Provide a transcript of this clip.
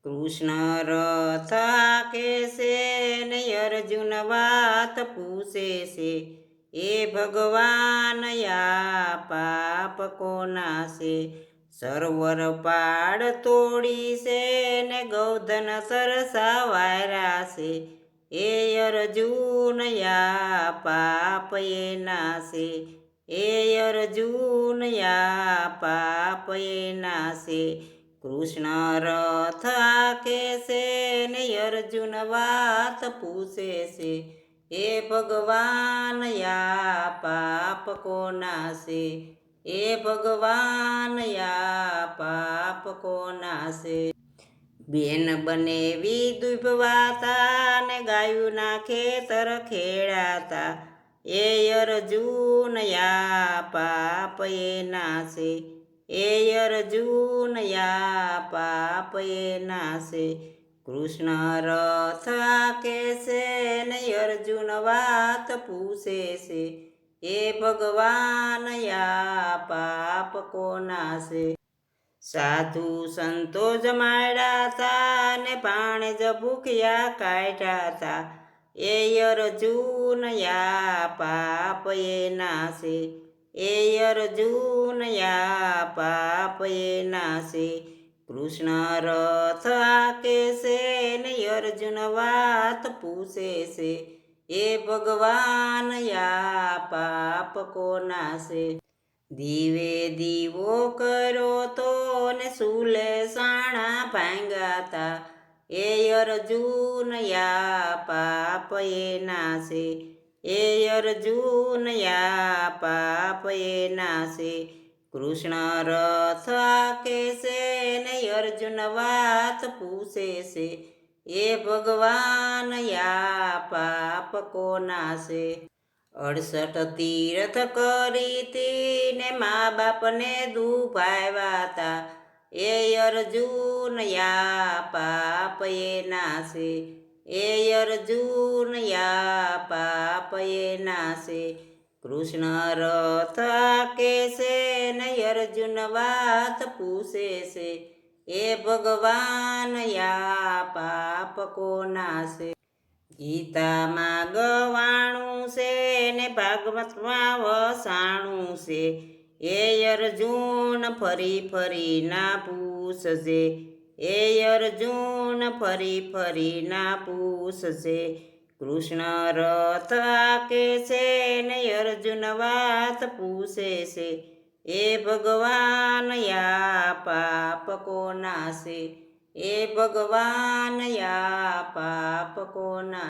કૃષ્ણ રથ હાકે છે ને અર્જુન વાત પૂછે છે, એ ભગવાન આ પાપ કોના છે? સરોવર પાડ તોડી છે ને ગૌધન સરસાવાયરા છે, એ અર્જુન આ પાપ એના છે, એ અર્જુન આ પાપ એના છે. કૃષ્ણ રથ હાકે છે ને અર્જુન વાત પૂછે છે, એ ભગવાન આ પાપ કોના છે? એ ભગવાન આ પાપ કોના છે? બેન બનેવી દુભવાતા ને ગાયુંના ખેતર ખેડાતા, એ અર્જુન આ પાપ એના છે, એ અર્જુન આ પાપ એના છે. કૃષ્ણ રથ હાકે છે ને અર્જુન વાત પૂછે છે, એ ભગવાન આ પાપ કોના છે? સાધુ સંતો જમાડ્યા તા ને પાણે જ ભૂખ્યા કાઢ્યા તા, એ અર્જુન આ પાપ એના છે, એ અર્જુન આ પાપ એના છે. કૃષ્ણ રથ હાકે છે ને અર્જુન વાત પૂછે છે, એ ભગવાન આ પાપ કોના છે? દીવે દીવો કરો તો ને સુલે સાણા ભાંગાતા, એ અર્જુન આ પાપ એના છે, એ અર્જુન આ પાપ એના છે. કૃષ્ણ રથ હાકે છે ને અર્જુન વાત પૂછે છે, એ ભગવાન આ પાપ કોના છે? 68 તીર્થ કરી તી ને મા બાપને દુભાવ્યા તા, એ અર્જુન આ પાપ એના છે, એ અર્જુન આ પાપ એના છે. કૃષ્ણ રથ હાકે છે ને અર્જુન વાત પૂછે છે, એ ભગવાન આ પાપ કોના છે? ગીતામાં ગવાણું છે ને ભાગવતમાં વસાણું છે, એ અર્જુન ફરી ફરી ના પૂછજે, એ અર્જુન ફરી ફરી ના પૂછજે. કૃષ્ણ રથ હાકે છે ને અર્જુન વાત પૂછે છે, એ ભગવાન આ પાપ કોના છે? એ ભગવાન આ પાપ કોના